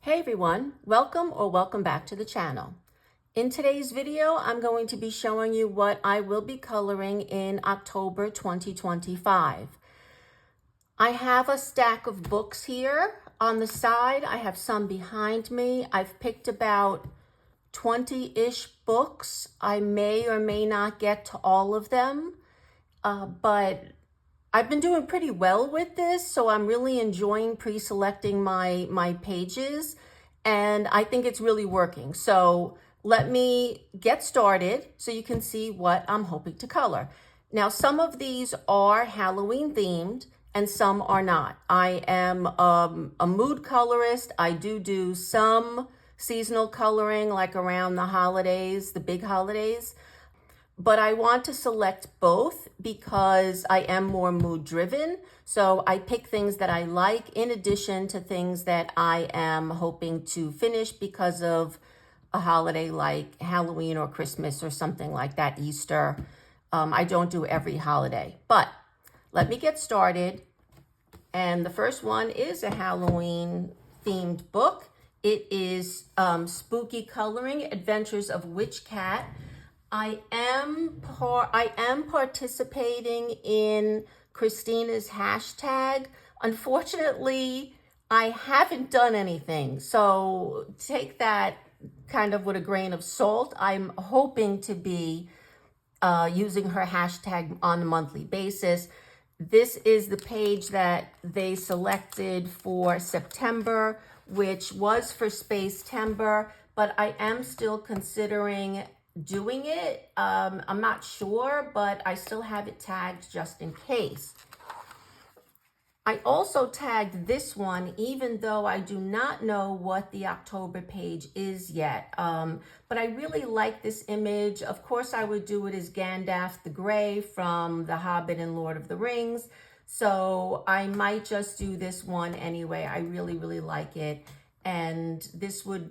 Hey everyone, welcome back to the channel. In today's video, I'm going to be showing you what I will be coloring in October 2025. I have a stack of books here on the side. I have some behind me. I've picked about 20-ish books. I may or may not get to all of them, but I've been doing pretty well with this, so I'm really enjoying pre-selecting my pages, and I think it's really working. So let me get started so you can see what I'm hoping to color. Now, some of these are Halloween themed and some are not. I am a mood colorist. I do some seasonal coloring like around the holidays, the big holidays. But I want to select both because I am more mood driven. So I pick things that I like in addition to things that I am hoping to finish because of a holiday like Halloween or Christmas or something like that, Easter. I don't do every holiday, but let me get started. And the first one is a Halloween themed book. It is Spooky Coloring, Adventures of Witch Cat. I am participating in Christina's hashtag. Unfortunately, I haven't done anything, so take that kind of with a grain of salt. I'm hoping to be using her hashtag on a monthly basis. This is the page that they selected for September, which was for Space-Tember, but I am still considering doing it. I'm not sure, but I still have it tagged just in case. I also tagged this one, even though I do not know what the October page is yet. But I really like this image. Of course, I would do it as Gandalf the Grey from The Hobbit and Lord of the Rings. So I might just do this one anyway. I really like it. And this would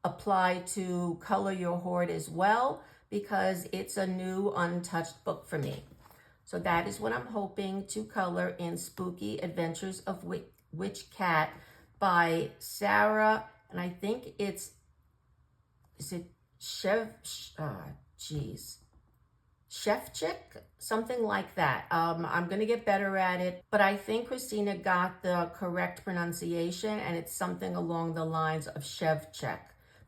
apply to Color Your Hoard as well, because it's a new untouched book for me. So that is what I'm hoping to color in Spooky Adventures of Witch Cat by Sarah, and I think is it Shevchik, something like that. I'm gonna get better at it, but I think Christina got the correct pronunciation, and it's something along the lines of Shevchik.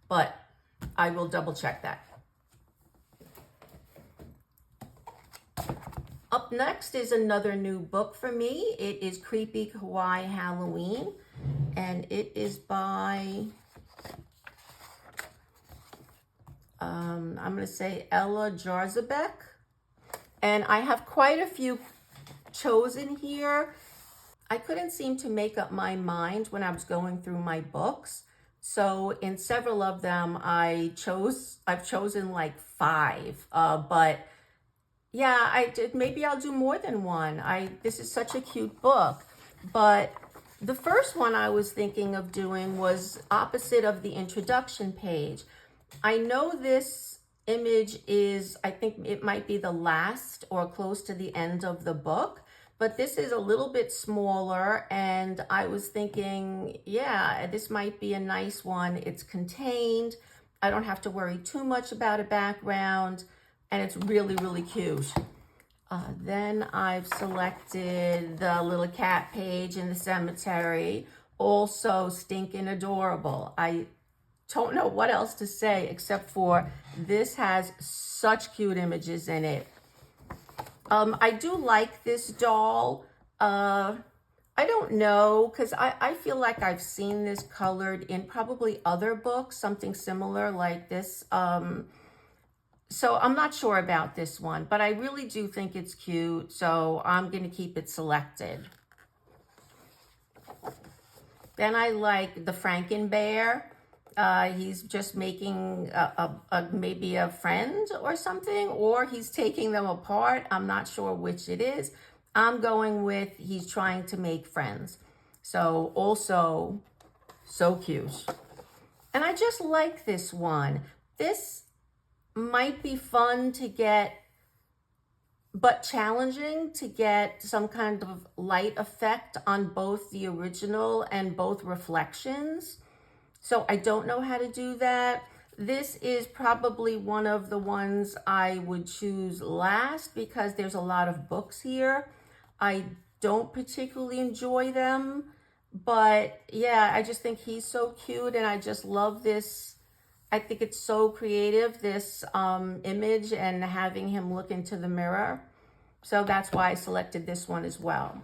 But I will double check that. Up next is another new book for me. It is Creepy Kawaii Halloween, and it is by, I'm gonna say Ella Jarzabek. And I have quite a few chosen here. I couldn't seem to make up my mind when I was going through my books. So in several of them, I've chosen like 5, but yeah, maybe I'll do more than one. This is such a cute book, but the first one I was thinking of doing was opposite of the introduction page. I know this image is, I think it might be the last or close to the end of the book, but this is a little bit smaller, and I was thinking, yeah, this might be a nice one. It's contained. I don't have to worry too much about a background, and it's really cute. Then I've selected the little cat page in the cemetery, also stinking adorable. I don't know what else to say except for this has such cute images in it. I do like this doll. I don't know, because I feel like I've seen this colored in probably other books, something similar like this. So I'm not sure about this one, but I really do think it's cute, so I'm going to keep it selected. Then I like the Frankenbear. He's just making maybe a friend or something, or he's taking them apart. I'm not sure which it is. I'm going with he's trying to make friends. So also so cute. And I just like this one. This might be fun to get, but challenging to get some kind of light effect on both the original and both reflections. So I don't know how to do that. This is probably one of the ones I would choose last because there's a lot of books here. I don't particularly enjoy them, but yeah, I just think he's so cute and I just love this. I think it's so creative, this image and having him look into the mirror. So that's why I selected this one as well.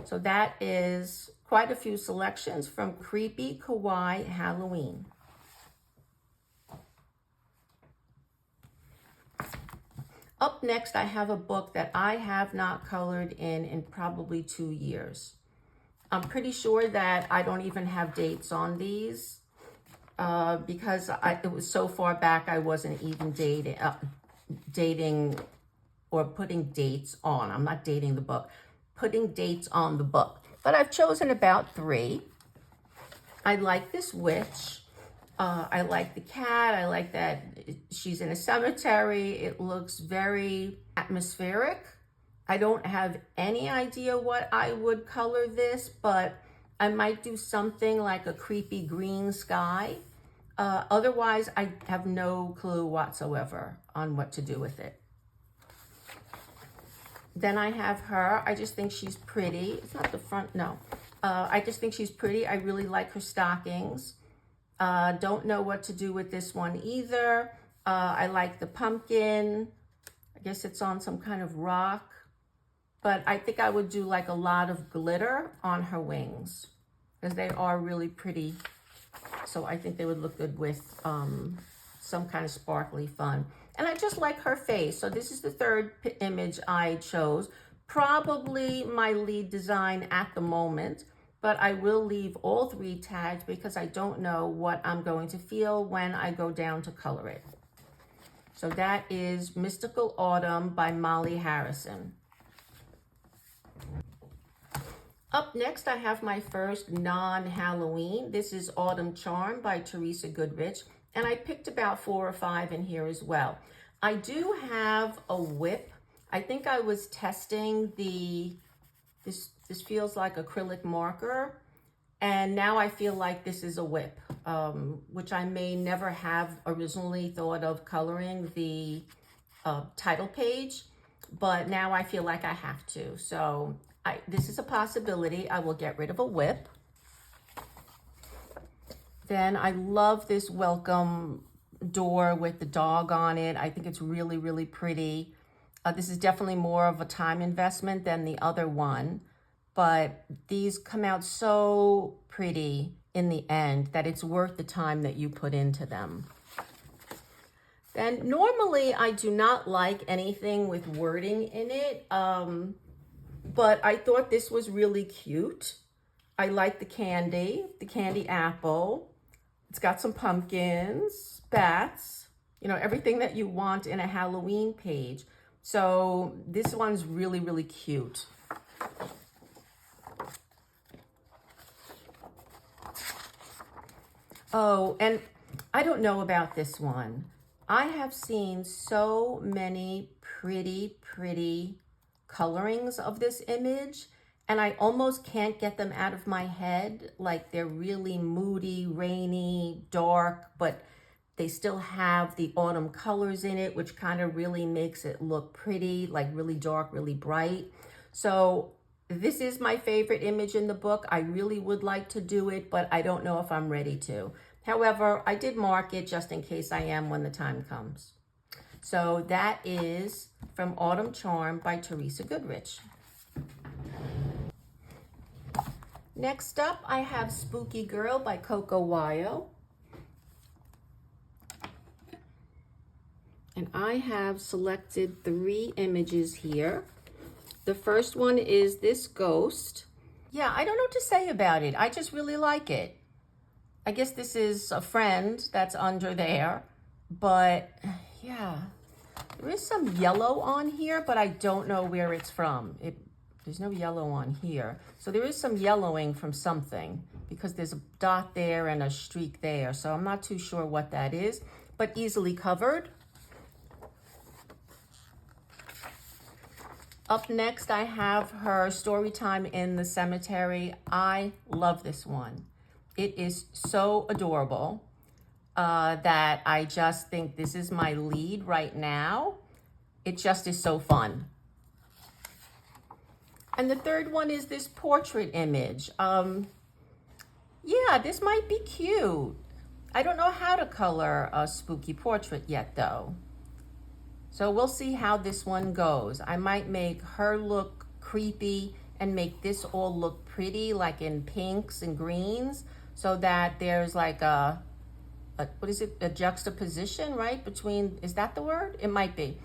So that is quite a few selections from Creepy Kawaii Halloween. Up next, I have a book that I have not colored in probably 2 years. I'm pretty sure that I don't even have dates on these because it was so far back I wasn't even dating or putting dates on. I'm not dating the book, putting dates on the book. But I've chosen about 3. I like this witch. I like the cat. I like that she's in a cemetery. It looks very atmospheric. I don't have any idea what I would color this, but I might do something like a creepy green sky. Otherwise, I have no clue whatsoever on what to do with it. Then I have her. I just think she's pretty. It's not the front, no. I just think she's pretty. I really like her stockings. Don't know what to do with this one either. I like the pumpkin. I guess it's on some kind of rock. But I think I would do like a lot of glitter on her wings because they are really pretty. So I think they would look good with some kind of sparkly fun. And I just like her face. So this is the 3rd image I chose. Probably my lead design at the moment. But I will leave all 3 tagged because I don't know what I'm going to feel when I go down to color it. So that is Mystical Autumn by Molly Harrison. Up next, I have my first non-Halloween. This is Autumn Charm by Teresa Goodrich. And I picked about 4 or 5 in here as well. I do have a whip. I think I was testing this feels like acrylic marker, and now I feel like this is a whip, which I may never have originally thought of coloring the title page, but now I feel like I have to. So this is a possibility. I will get rid of a whip. Then I love this welcome door with the dog on it. I think it's really, really pretty. This is definitely more of a time investment than the other one. But these come out so pretty in the end that it's worth the time that you put into them. Then normally I do not like anything with wording in it, but I thought this was really cute. I like the candy apple. It's got some pumpkins, bats, everything that you want in a Halloween page. So this one's really, really cute. Oh, and I don't know about this one. I have seen so many pretty, pretty colorings of this image, and I almost can't get them out of my head. Like they're really moody, rainy, dark, but they still have the autumn colors in it, which kind of really makes it look pretty, like really dark, really bright. So this is my favorite image in the book. I really would like to do it, but I don't know if I'm ready to. However, I did mark it just in case I am when the time comes. So that is from Autumn Charm by Teresa Goodrich. Next up, I have Spooky Girl by Coco Wyo. And I have selected 3 images here. The first one is this ghost. Yeah, I don't know what to say about it. I just really like it. I guess this is a friend that's under there, but yeah, there is some yellow on here, but I don't know where it's from. There's no yellow on here. So there is some yellowing from something because there's a dot there and a streak there. So I'm not too sure what that is, but easily covered. Up next, I have her Storytime in the Cemetery. I love this one. It is so adorable that I just think this is my lead right now. It just is so fun. And the third one is this portrait image. Yeah, this might be cute. I don't know how to color a spooky portrait yet though. So we'll see how this one goes. I might make her look creepy and make this all look pretty, like in pinks and greens, so that there's like a what is it? A juxtaposition, right? Between, is that the word? It might be.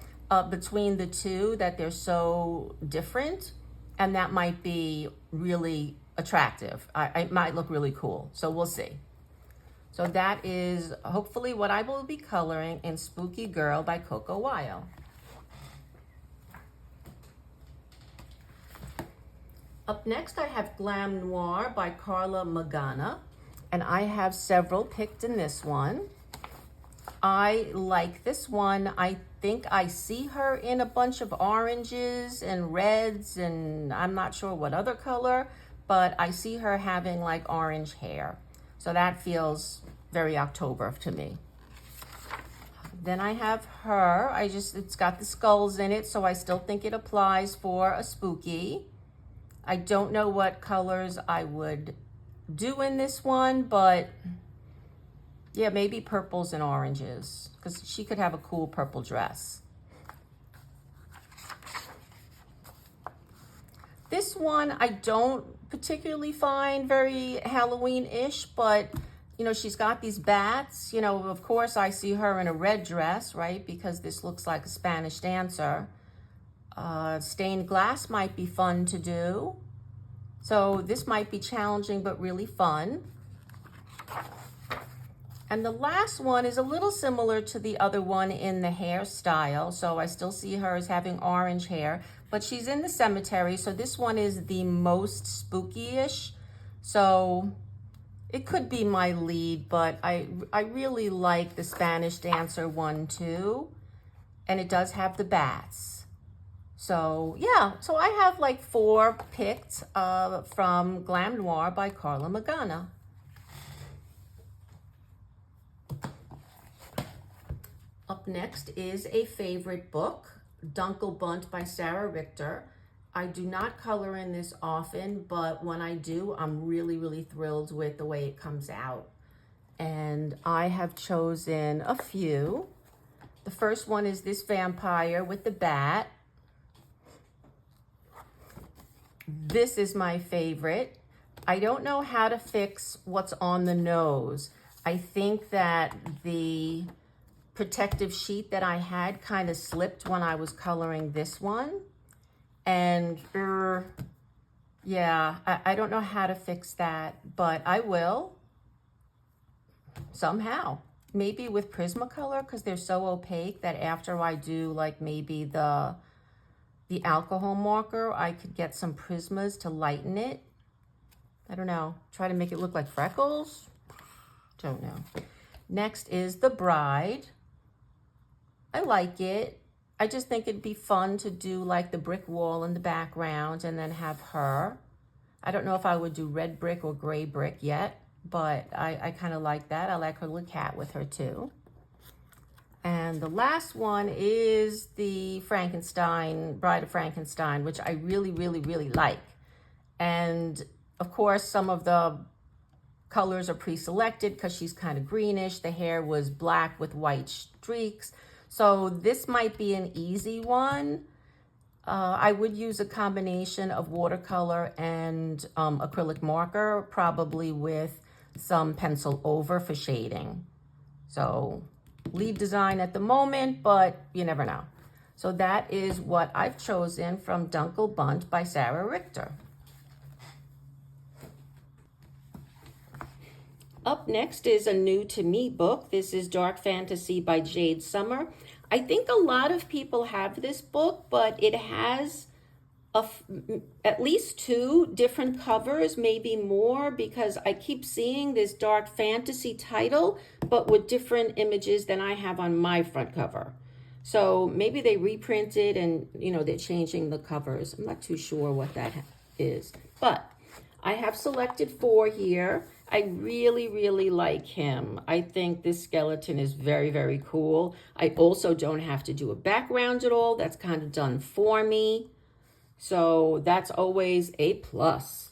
Between the two, that they're so different, and that might be really attractive. It might look really cool. So we'll see. So that is hopefully what I will be coloring in Spooky Girl by Coco Weil. Up next, I have Glam Noir by Carla Magana, and I have several picked in this one. I like this one. I think I see her in a bunch of oranges and reds, and I'm not sure what other color, but I see her having like orange hair. So that feels very October to me. Then I have her. It's got the skulls in it, so I still think it applies for a spooky. I don't know what colors I would do in this one, but yeah, maybe purples and oranges, because she could have a cool purple dress. This one I don't particularly find very Halloween-ish, but you know, she's got these bats. You know, of course I see her in a red dress, right? Because this looks like a Spanish dancer. Stained glass might be fun to do. So this might be challenging, but really fun. And the last one is a little similar to the other one in the hairstyle. So I still see her as having orange hair, but she's in the cemetery. So this one is the most spooky-ish. So it could be my lead, but I really like the Spanish dancer one too. And it does have the bats. So yeah, so I have like 4 picked from Glam Noir by Carla Magana. Up next is a favorite book, Dunkelbunt by Sarah Richter. I do not color in this often, but when I do, I'm really, really thrilled with the way it comes out. And I have chosen a few. The first one is this vampire with the bat. This is my favorite. I don't know how to fix what's on the nose. I think that the protective sheet that I had kind of slipped when I was coloring this one. And yeah, I don't know how to fix that, but I will somehow. Maybe with Prismacolor, because they're so opaque that after I do like maybe the alcohol marker, I could get some Prismas to lighten it. I don't know. Try to make it look like freckles. Don't know. Next is The Bride. I like it. I just think it'd be fun to do like the brick wall in the background and then have her. I don't know if I would do red brick or gray brick yet, but I kind of like that. I like her little cat with her too. And the last one is the Frankenstein, Bride of Frankenstein, which I really, really, really like. And of course, some of the colors are pre-selected because she's kind of greenish. The hair was black with white streaks. So this might be an easy one. I would use a combination of watercolor and acrylic marker, probably with some pencil over for shading. So lead design at the moment, but you never know. So that is what I've chosen from Dunkelbunt by Sarah Richter. Up next is a new to me book. This is Dark Fantasy by Jade Summer. I think a lot of people have this book, but it has at least 2 different covers, maybe more, because I keep seeing this dark fantasy title, but with different images than I have on my front cover. So maybe they reprinted and, you know, they're changing the covers. I'm not too sure what that is, but I have selected 4 here. I really, really like him. I think this skeleton is very, very cool. I also don't have to do a background at all. That's kind of done for me. So that's always a plus.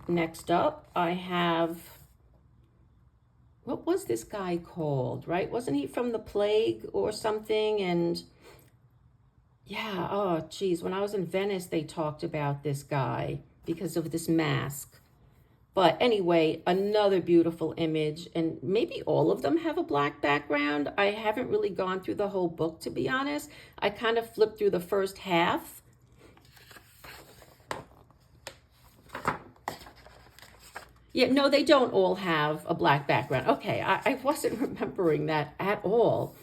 Next up, I have, what was this guy called, right? Wasn't he from the plague or something? And yeah, oh, geez, when I was in Venice, they talked about this guy because of this mask. But anyway, another beautiful image, and maybe all of them have a black background. I haven't really gone through the whole book, to be honest. I kind of flipped through the first half. Yeah, no, they don't all have a black background. Okay, I wasn't remembering that at all.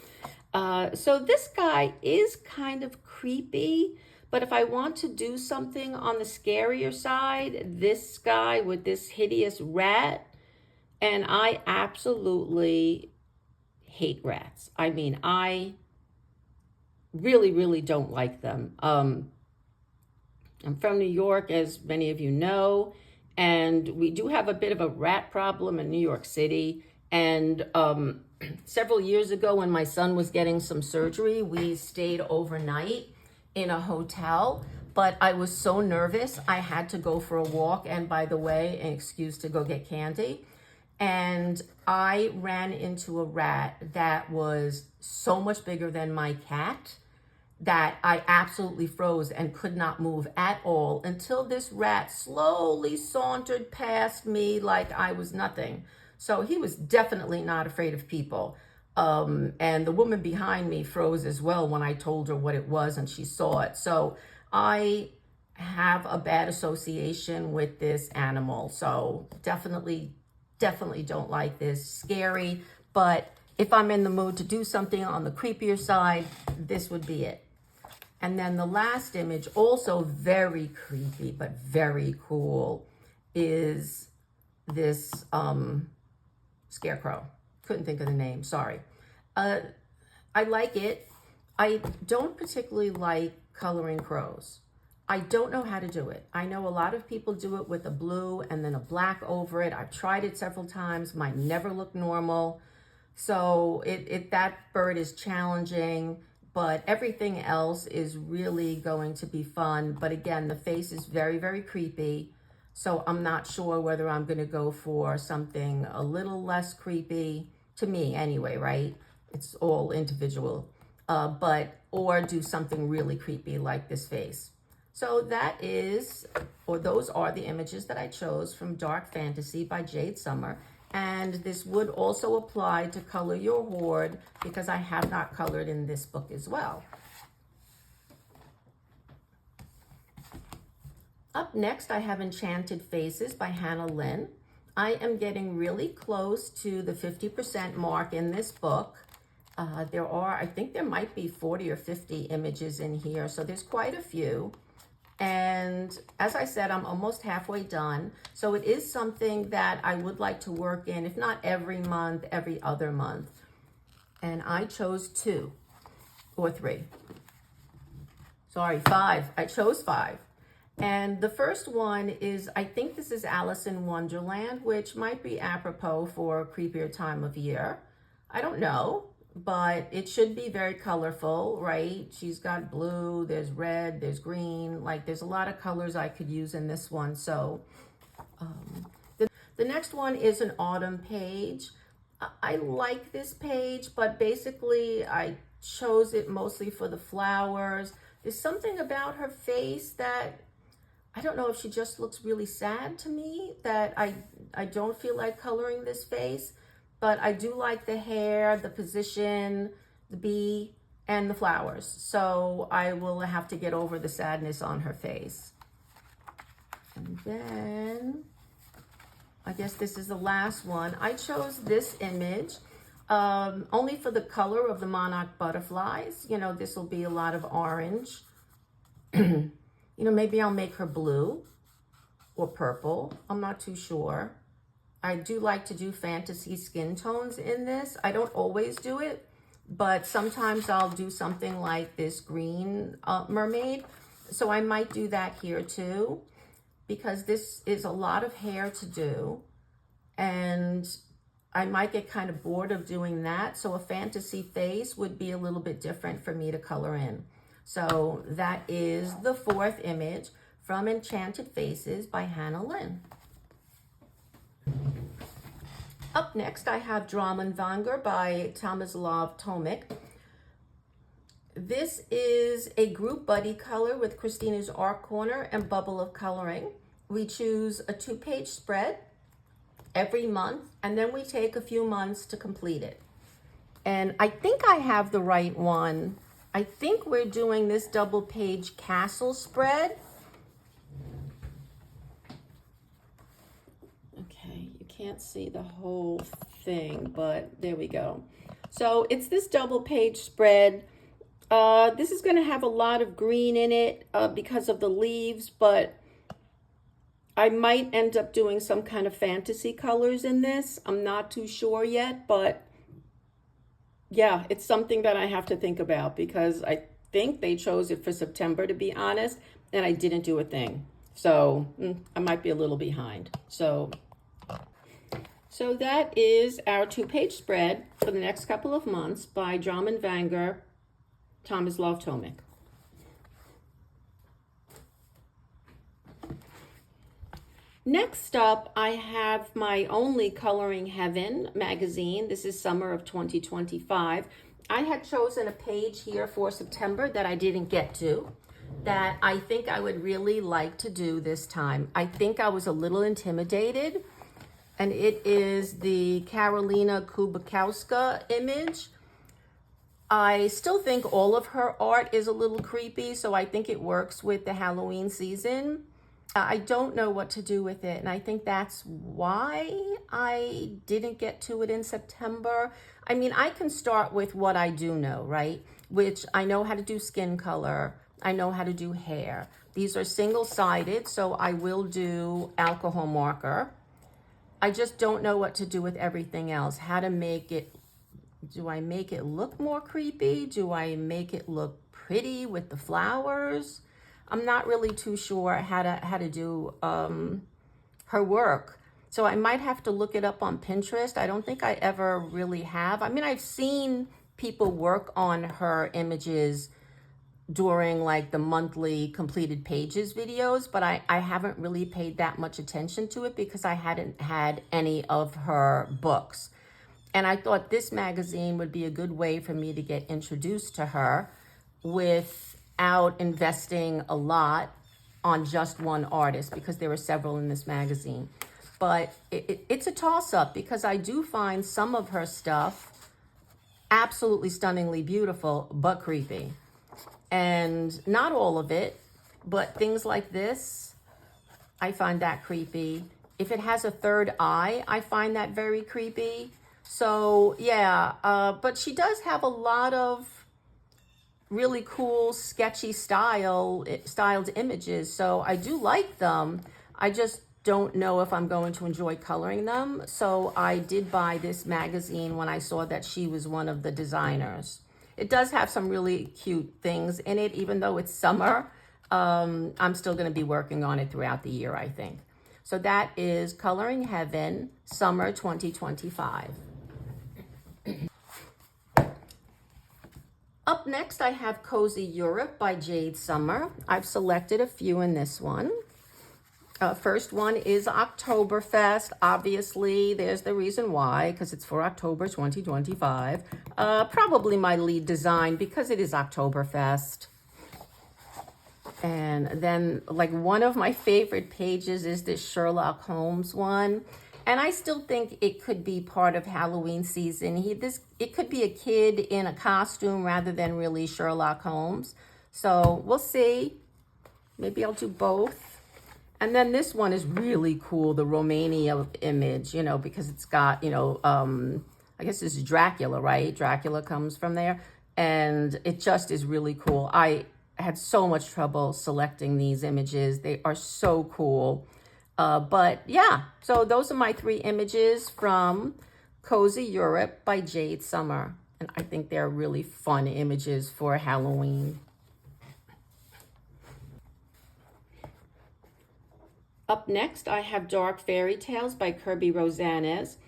So this guy is kind of creepy, but if I want to do something on the scarier side, this guy with this hideous rat, and I absolutely hate rats. I mean, I really, really don't like them. I'm from New York, as many of you know, and we do have a bit of a rat problem in New York City. And several years ago when my son was getting some surgery, we stayed overnight in a hotel, but I was so nervous I had to go for a walk, and by the way, an excuse to go get candy. And I ran into a rat that was so much bigger than my cat that I absolutely froze and could not move at all until this rat slowly sauntered past me like I was nothing. So he was definitely not afraid of people. And the woman behind me froze as well when I told her what it was and she saw it. So I have a bad association with this animal. So definitely don't like this. Scary, but if I'm in the mood to do something on the creepier side, this would be it. And then the last image, also very creepy, but very cool, is this scarecrow. Couldn't think of the name, sorry. I like it. I don't particularly like coloring crows. I don't know how to do it. I know a lot of people do it with a blue and then a black over it. I've tried it several times. Mine never look normal. So that bird is challenging, but everything else is really going to be fun. But again, the face is very, very creepy. So I'm not sure whether I'm going to go for something a little less creepy, to me anyway, right? It's all individual. Or do something really creepy like this face. So those are the images that I chose from Dark Fantasy by Jade Summer. And this would also apply to Color Your Hoard because I have not colored in this book as well. Up next, I have Enchanted Faces by Hannah Lynn. I am getting really close to the 50% mark in this book. I think there might be 40 or 50 images in here, so there's quite a few. And as I said, I'm almost halfway done. So it is something that I would like to work in, if not every month, every other month. And I chose 2 or 3. Sorry, 5. I chose 5. And the first one is, I think this is Alice in Wonderland, which might be apropos for a creepier time of year. I don't know, but it should be very colorful, right? She's got blue, there's red, there's green. Like, there's a lot of colors I could use in this one. So the next one is an autumn page. I like this page, but basically I chose it mostly for the flowers. There's something about her face that I don't know if she just looks really sad to me, that I don't feel like coloring this face, but I do like the hair, the position, the bee, and the flowers. So I will have to get over the sadness on her face. And then I guess this is the last one. I chose this image only for the color of the monarch butterflies. You know, this will be a lot of orange. You know, maybe I'll make her blue or purple. I'm not too sure. I do like to do fantasy skin tones in this. I don't always do it, but sometimes I'll do something like this green mermaid. So I might do that here too. because this is a lot of hair to do, and I might get kind of bored of doing that. So a fantasy face would be a little bit different for me to color in. So that is the fourth image from Enchanted Faces by Hannah Lynn. Up next, I have Vonger by Tomislav Tomic. This is a group buddy color with Christina's Art Corner and Bubble of Coloring. We choose a 2-page spread every month, and then we take a few months to complete it. And I think I have the right one. I think we're doing this double-page castle spread. Okay, you can't see the whole thing, but there we go. So it's this double-page spread. This is going to have a lot of green in it because of the leaves, but I might end up doing some kind of fantasy colors in this. I'm not too sure yet, but yeah, it's something that I have to think about because I think they chose it for September, to be honest, and I didn't do a thing. So I might be a little behind. So that is our 2-page spread for the next couple of months by Vonger, Tomislav Tomic. Next up, I have my only Coloring Heaven magazine. This is summer of 2025. I had chosen a page here for September that I didn't get to, that I think I would really like to do this time. I think I was a little intimidated, and it is the Karolina Kubikowska image. I still think all of her art is a little creepy, so I think it works with the Halloween season. I don't know what to do with it, and I think that's why I didn't get to it in September. I mean, I can start with what I do know, right? Which I know how to do skin color. I know how to do hair. These are single-sided, so I will do alcohol marker. I just don't know what to do with everything else. How to make it, do I make it look more creepy? Do I make it look pretty with the flowers? I'm not really too sure how to do her work. So I might have to look it up on Pinterest. I don't think I ever really have. I mean, I've seen people work on her images during like the monthly completed pages videos, but I haven't really paid that much attention to it because I hadn't had any of her books. And I thought this magazine would be a good way for me to get introduced to her without investing a lot on just one artist, because there were several in this magazine. But it's a toss-up because I do find some of her stuff absolutely stunningly beautiful, but creepy. And not all of it, but things like this, I find that creepy. If it has a third eye, I find that very creepy. So yeah, but she does have a lot of really cool, sketchy styled images. So I do like them. I just don't know if I'm going to enjoy coloring them. So I did buy this magazine when I saw that she was one of the designers. It does have some really cute things in it, even though it's summer. I'm still going to be working on it throughout the year, I think. So that is Coloring Heaven, Summer 2025. Up next, I have Cozy Europe by Jade Summer. I've selected a few in this one. First one is Oktoberfest. Obviously, there's the reason why, because it's for October 2025. Probably my lead design because it is Oktoberfest. And then, like, one of my favorite pages is this Sherlock Holmes one. And I still think it could be part of Halloween season. It could be a kid in a costume rather than really Sherlock Holmes. So we'll see. Maybe I'll do both. And then this one is really cool, the Romania image, you know, because it's got, you know, I guess this is Dracula, right? Dracula comes from there. And it just is really cool. I had so much trouble selecting these images. They are so cool. But yeah, so those are my 3 images from Cozy Europe by Jade Summer. And I think they're really fun images for Halloween. Up next, I have Dark Fairy Tales by Kirby Rosanes.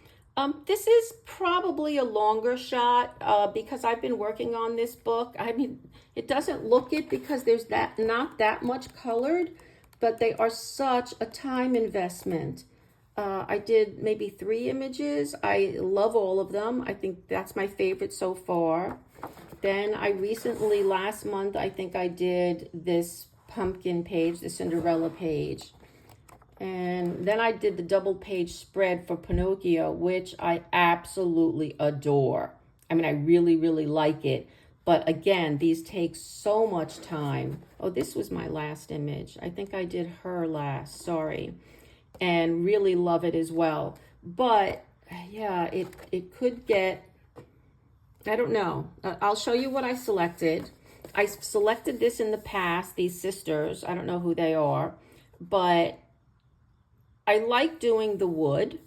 This is probably a longer shot because I've been working on this book. I mean, it doesn't look it because there's not that much colored, but they are such a time investment. I did maybe 3 images. I love all of them. I think that's my favorite so far. Then I recently, last month, I think I did this pumpkin page, the Cinderella page. And then I did the double page spread for Pinocchio, which I absolutely adore. I mean, I really, really like it. But again, these take so much time. Oh, this was my last image. I think I did her last, sorry. And really love it as well. But yeah, it could get, I don't know. I'll show you what I selected. I selected this in the past, these sisters. I don't know who they are, but I like doing the wood.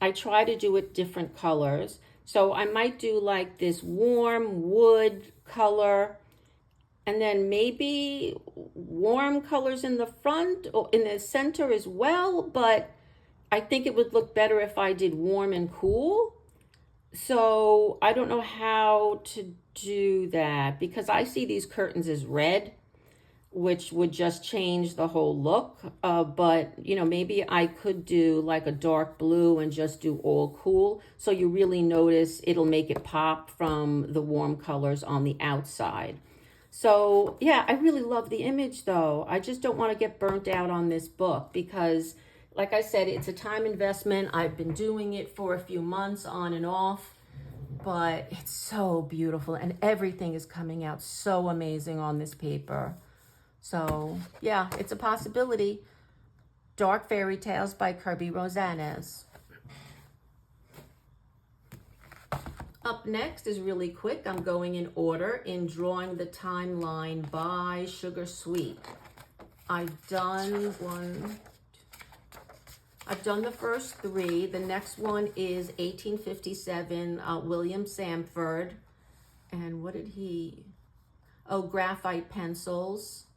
I try to do it different colors. So I might do like this warm wood color, and then maybe warm colors in the front or in the center as well. But I think it would look better if I did warm and cool. So I don't know how to do that because I see these curtains as red, which would just change the whole look. But, you know, maybe I could do like a dark blue and just do all cool. So you really notice it'll make it pop from the warm colors on the outside. So, yeah, I really love the image, though. I just don't want to get burnt out on this book because, like I said, it's a time investment. I've been doing it for a few months on and off, but it's so beautiful. And everything is coming out so amazing on this paper. So, yeah, it's a possibility. Dark Fairy Tales by Kirby Rosanes. Up next is really quick. I'm going in order in Drawing the Timeline by Sugar Sweet. I've done the first 3. The next one is 1857, William Samford. And what did he... Oh, graphite pencils.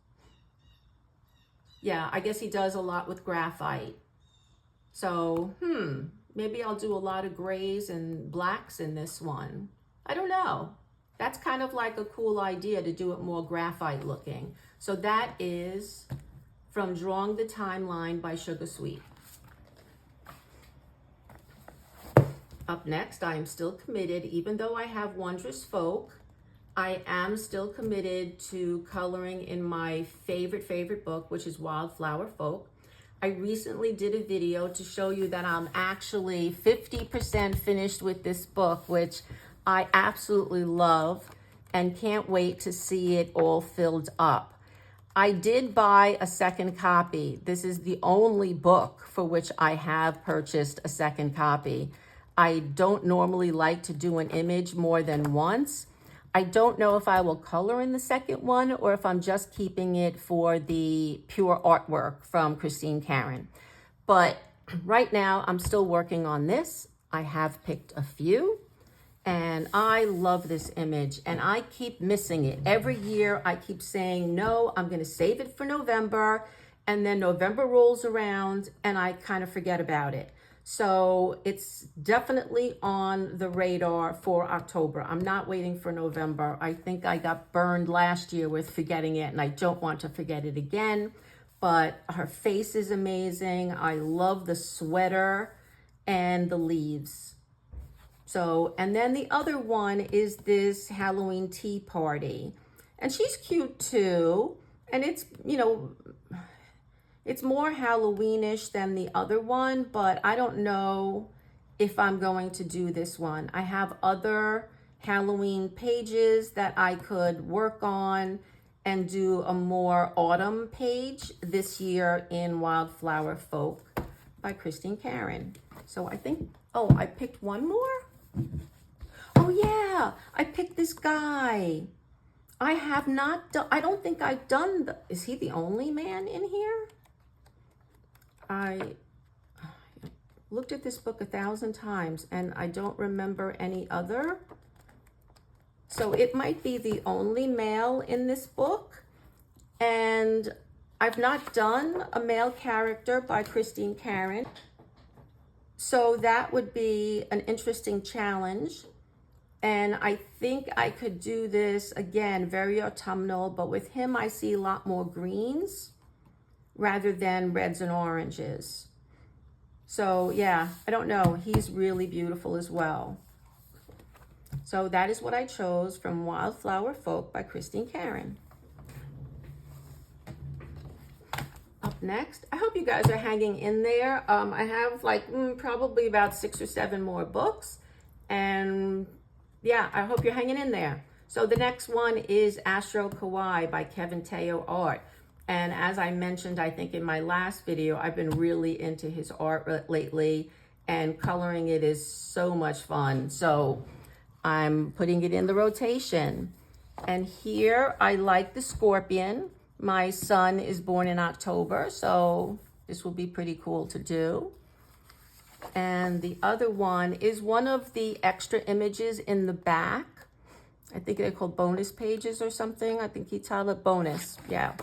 Yeah, I guess he does a lot with graphite. So, maybe I'll do a lot of grays and blacks in this one. I don't know. That's kind of like a cool idea to do it more graphite looking. So that is from Drawing the Timeline by Sugar Sweet. Up next, I am still committed, even though I have Wondrous Folk, I am still committed to coloring in my favorite book, which is Wildflower Folk. I recently did a video to show you that I'm actually 50% finished with this book, which I absolutely love and can't wait to see it all filled up. I did buy a second copy. This is the only book for which I have purchased a second copy. I don't normally like to do an image more than once. I don't know if I will color in the second one or if I'm just keeping it for the pure artwork from Christine Karen. But right now, I'm still working on this. I have picked a few, and I love this image, and I keep missing it. Every year, I keep saying, no, I'm going to save it for November, and then November rolls around, and I kind of forget about it. So it's definitely on the radar for October. I'm not waiting for November. I think I got burned last year with forgetting it, and I don't want to forget it again. But her face is amazing. I love the sweater and the leaves. So, and then the other one is this Halloween tea party. And she's cute too. And it's, you know, it's more Halloweenish than the other one, but I don't know if I'm going to do this one. I have other Halloween pages that I could work on and do a more autumn page this year in Wildflower Folk by Christine Karen. So I think, oh, I picked one more? Oh yeah, I picked this guy. I have not done, I don't think I've done, is he the only man in here? I looked at this book 1,000 times and I don't remember any other. So it might be the only male in this book. And I've not done a male character by Christine Karen, so that would be an interesting challenge. And I think I could do this, again, very autumnal, but with him I see a lot more greens rather than reds and oranges. So yeah, I don't know, he's really beautiful as well. So that is what I chose from Wildflower Folk by Christine Karen. Up next, I hope you guys are hanging in there. I have like probably about 6 or 7 more books, and yeah, I hope you're hanging in there. So the next one is Astro Kawaii by Kevin Teo Art. And as I mentioned, I think in my last video, I've been really into his art lately, and coloring it is so much fun. So I'm putting it in the rotation. And here I like the scorpion. My son is born in October, so this will be pretty cool to do. And the other one is one of the extra images in the back. I think they're called bonus pages or something. I think he titled it bonus, yeah.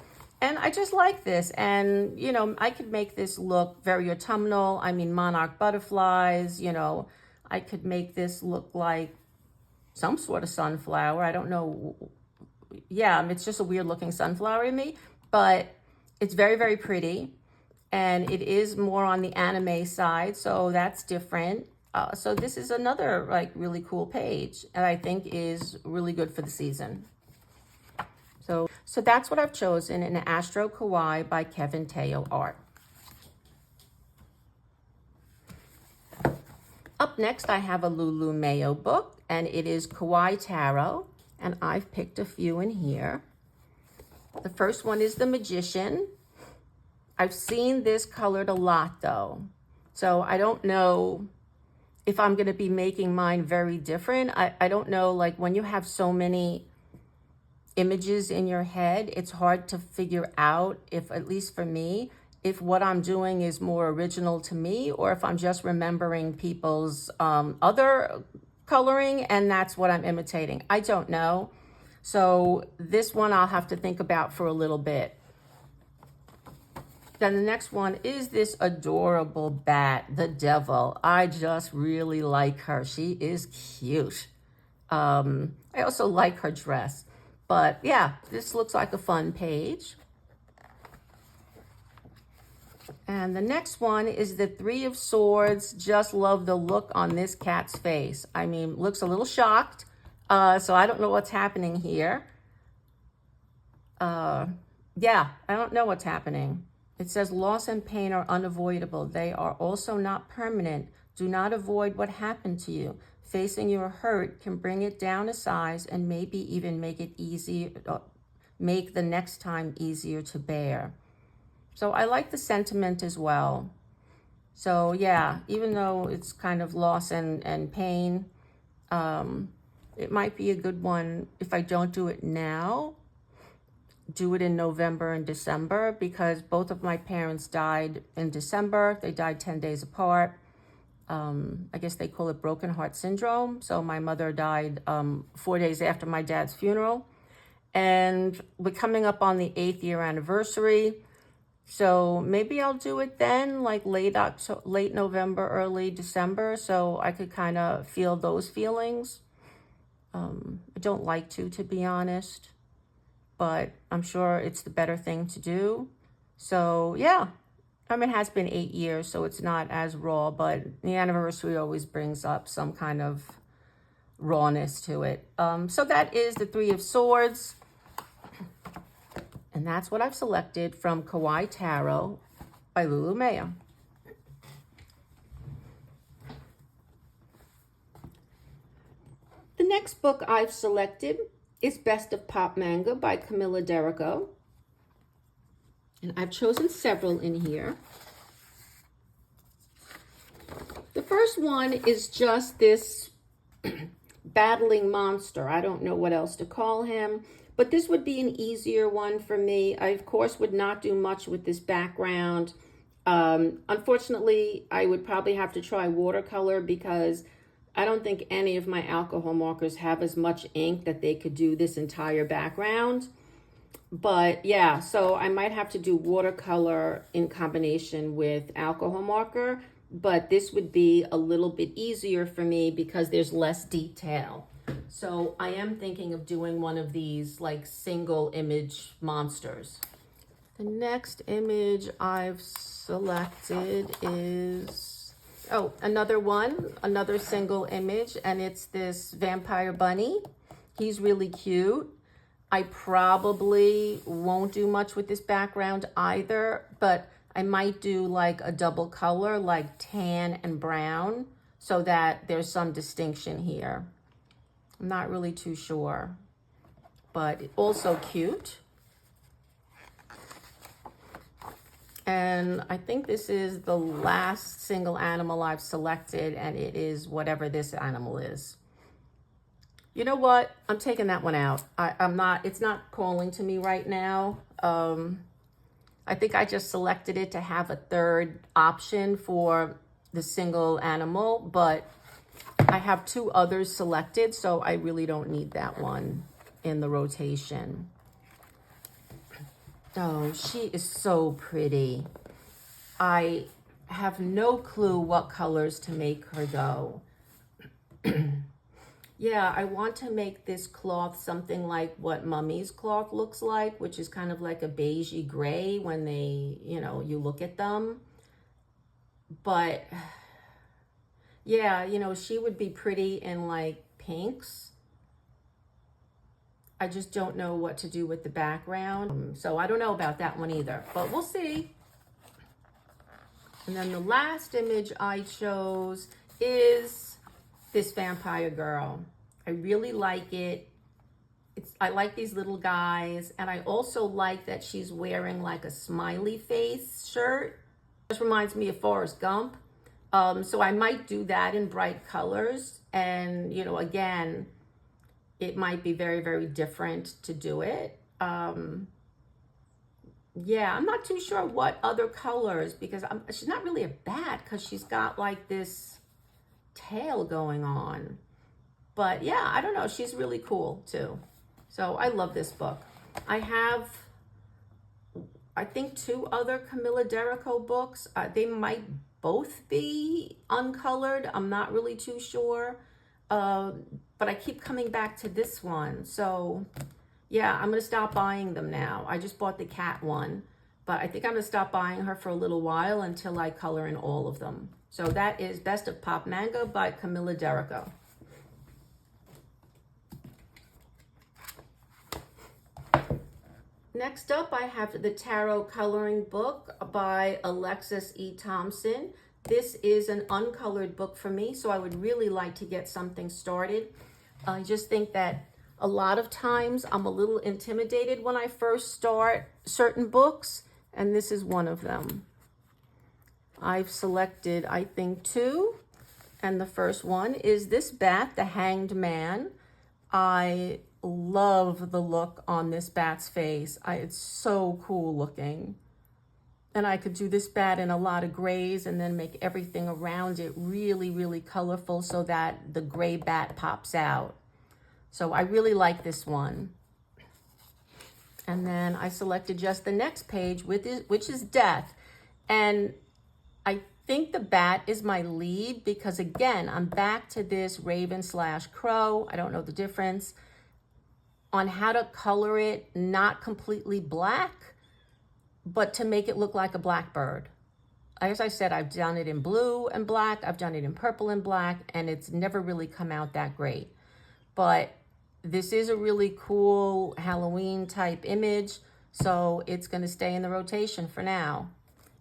And I just like this. And, you know, I could make this look very autumnal. I mean, monarch butterflies, you know. I could make this look like some sort of sunflower. I don't know. Yeah, it's just a weird looking sunflower to me. But it's very, very pretty. And it is more on the anime side, so that's different. So this is another like really cool page, and I think is really good for the season. So that's what I've chosen in Astro Kawaii by Kevin Teo Art. Up next, I have a Lulu Mayo book, and it is Kawaii Tarot, and I've picked a few in here. The first one is The Magician. I've seen this colored a lot though, so I don't know if I'm going to be making mine very different. I don't know, like when you have so many images in your head, it's hard to figure out if, at least for me, if what I'm doing is more original to me or if I'm just remembering people's other coloring and that's what I'm imitating. I don't know. So this one I'll have to think about for a little bit. Then the next one is this adorable bat, the devil. I just really like her. She is cute. I also like her dress. But yeah, this looks like a fun page. And the next one is the Three of Swords. Just love the look on this cat's face. I mean, looks a little shocked. So I don't know what's happening here. Yeah, I don't know what's happening. It says loss and pain are unavoidable. They are also not permanent. Do not avoid what happened to you. Facing your hurt can bring it down a size and maybe even make it easier, make the next time easier to bear. So I like the sentiment as well. So yeah, even though it's kind of loss and pain, it might be a good one if I don't do it now. Do it in November and December because both of my parents died in December. They died 10 days apart. I guess they call it broken heart syndrome. So my mother died 4 days after my dad's funeral. And we're coming up on the 8th year anniversary. So maybe I'll do it then, like late November, early December, so I could kind of feel those feelings. I don't like to be honest, but I'm sure it's the better thing to do. So yeah. I mean, it has been 8 years, so it's not as raw, but the anniversary always brings up some kind of rawness to it. So that is the Three of Swords. And that's what I've selected from Kawaii Tarot by Lulu Mayo. The next book I've selected is Best of Pop Manga by Camilla Derrico. And I've chosen several in here. The first one is just this battling monster. I don't know what else to call him, but this would be an easier one for me. I, of course, would not do much with this background. Unfortunately, I would probably have to try watercolor because I don't think any of my alcohol markers have as much ink that they could do this entire background. But yeah, so I might have to do watercolor in combination with alcohol marker, but this would be a little bit easier for me because there's less detail. So I am thinking of doing one of these like single image monsters. The next image I've selected is, oh, another single image, and it's this vampire bunny. He's really cute. I probably won't do much with this background either, but I might do like a double color, like tan and brown, so that there's some distinction here. I'm not really too sure, but also cute. And I think this is the last single animal I've selected, and it is whatever this animal is. You know what? I'm taking that one out. It's not calling to me right now. I think I just selected it to have a third option for the single animal, but I have two others selected, so I really don't need that one in the rotation. Oh, she is so pretty. I have no clue what colors to make her though. Yeah, I want to make this cloth something like what Mummy's cloth looks like, which is kind of like a beigey gray when they, you look at them. But yeah, she would be pretty in like pinks. I just don't know what to do with the background. So I don't know about that one either, but we'll see. And then the last image I chose is this vampire girl. I really like it. I like these little guys, and I also like that she's wearing like a smiley face shirt. This reminds me of Forrest Gump. So I might do that in bright colors, and again, it might be very, very different to do it. Yeah, I'm not too sure what other colors, because she's not really a bat because she's got like this tail going on. But yeah, I don't know, she's really cool too. So I love this book. I have, I think, two other Camilla Derico books. They might both be uncolored. I'm not really too sure. But I keep coming back to this one. So yeah, I'm gonna stop buying them now. I just bought the cat one, but I think I'm gonna stop buying her for a little while until I color in all of them. So that is Best of Pop Manga by Camilla Derico. Next up, I have the Tarot Coloring Book by Alexis E. Thompson. This is an uncolored book for me, so I would really like to get something started. I just think that a lot of times I'm a little intimidated when I first start certain books, and this is one of them. I've selected, I think, two, and the first one is this bat, the Hanged Man. I love the look on this bat's face. It's so cool looking. And I could do this bat in a lot of grays and then make everything around it really, really colorful so that the gray bat pops out. So I really like this one. And then I selected just the next page, which is Death. And I think the bat is my lead because, again, I'm back to this raven/crow. I don't know the difference. On how to color it, not completely black, but to make it look like a blackbird. As I said, I've done it in blue and black. I've done it in purple and black, and it's never really come out that great. But this is a really cool Halloween type image, so it's going to stay in the rotation for now.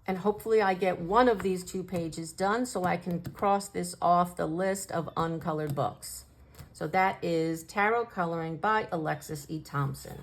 And hopefully I get one of these two pages done so I can cross this off the list of uncolored books. So that is Tarot Coloring by Alexis E. Thompson.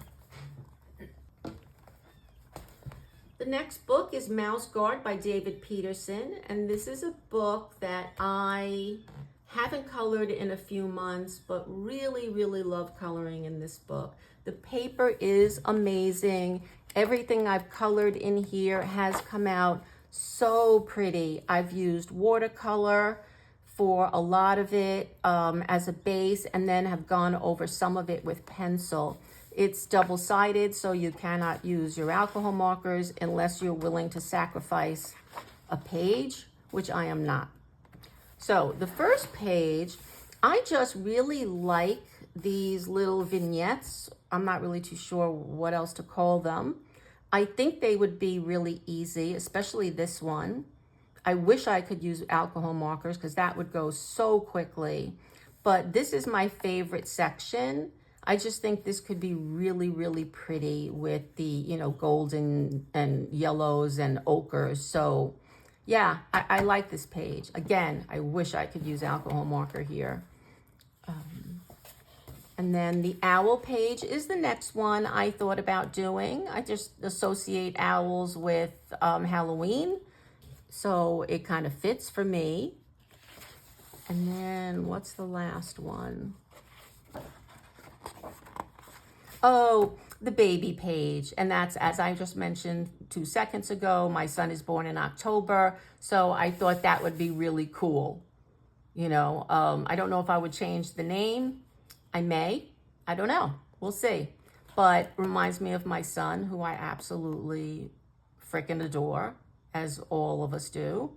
The next book is Mouse Guard by David Peterson, and this is a book that I haven't colored in a few months, but really, really love coloring in this book. The paper is amazing. Everything I've colored in here has come out so pretty. I've used watercolor for a lot of it as a base, and then have gone over some of it with pencil. It's double-sided, so you cannot use your alcohol markers unless you're willing to sacrifice a page, which I am not. So the first page, I just really like these little vignettes. I'm not really too sure what else to call them. I think they would be really easy, especially this one. I wish I could use alcohol markers because that would go so quickly. But this is my favorite section. I just think this could be really, really pretty with the, you know, golden and yellows and ochres. So yeah, I like this page. Again, I wish I could use alcohol marker here. And then the owl page is the next one I thought about doing. I just associate owls with Halloween. So it kind of fits for me. And then what's the last one? Oh, the baby page. And that's, as I just mentioned 2 seconds ago, my son is born in October. So I thought that would be really cool. You know, I don't know if I would change the name. I may. I don't know. We'll see. But reminds me of my son, who I absolutely freaking adore, as all of us do.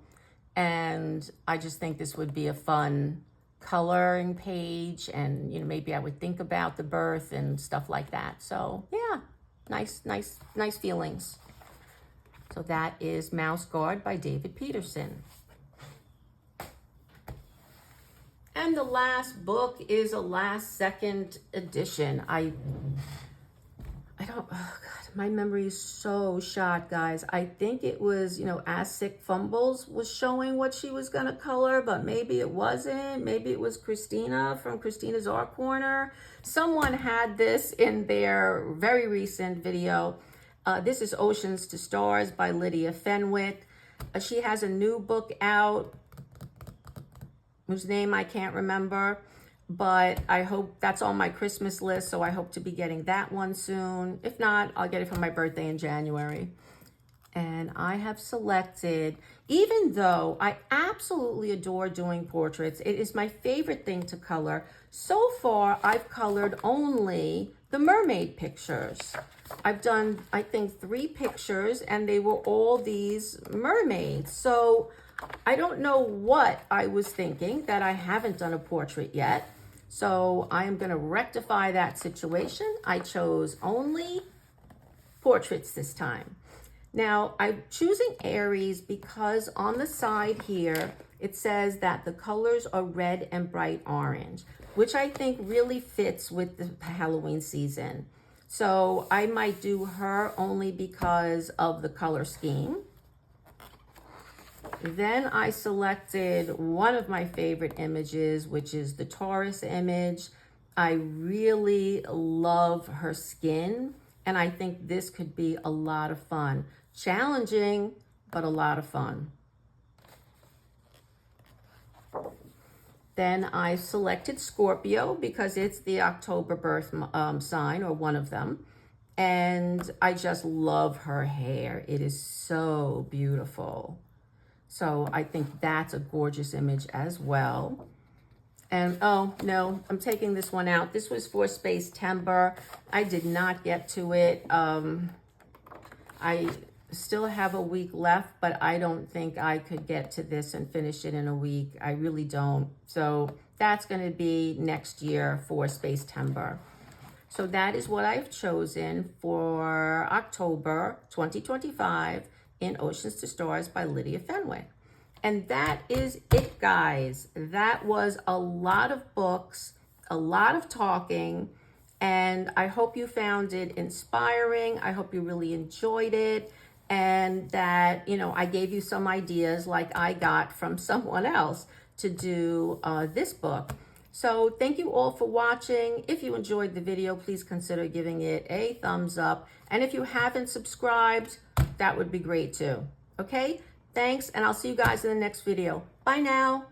And I just think this would be a fun coloring page, and, you know, maybe I would think about the birth and stuff like that. So yeah, nice feelings. So that is Mouse Guard by David Peterson. And the last book is a last second edition. I don't, oh God, my memory is so shot, guys. I think it was, you know, As Sick Fumbles was showing what she was going to color, but maybe it wasn't. Maybe it was Christina from Christina's Art Corner. Someone had this in their very recent video. This is Oceans to Stars by Lydia Fenwick. She has a new book out, whose name I can't remember, but I hope that's on my Christmas list, so I hope to be getting that one soon. If not, I'll get it for my birthday in January. And I have selected, even though I absolutely adore doing portraits, it is my favorite thing to color. So far, I've colored only the mermaid pictures. I've done, I think, 3 pictures, and they were all these mermaids. So I don't know what I was thinking that I haven't done a portrait yet. So I am going to rectify that situation. I chose only portraits this time. Now, I'm choosing Aries because on the side here, it says that the colors are red and bright orange, which I think really fits with the Halloween season. So I might do her only because of the color scheme. Then I selected one of my favorite images, which is the Taurus image. I really love her skin, and I think this could be a lot of fun. Challenging, but a lot of fun. Then I selected Scorpio because it's the October birth sign, or one of them. And I just love her hair. It is so beautiful. So I think that's a gorgeous image as well. And oh no, I'm taking this one out. This was for Space Timber. I did not get to it. I still have a week left, but I don't think I could get to this and finish it in a week. I really don't. So that's going to be next year for Space Timber. So that is what I've chosen for October 2025 in Oceans to Stars by Lydia Fenwick. And that is it, guys. That was a lot of books, a lot of talking, and I hope you found it inspiring. I hope you really enjoyed it, and that, you know, I gave you some ideas like I got from someone else to do this book. So thank you all for watching. If you enjoyed the video, please consider giving it a thumbs up. And if you haven't subscribed, that would be great too. Okay? Thanks, and I'll see you guys in the next video. Bye now.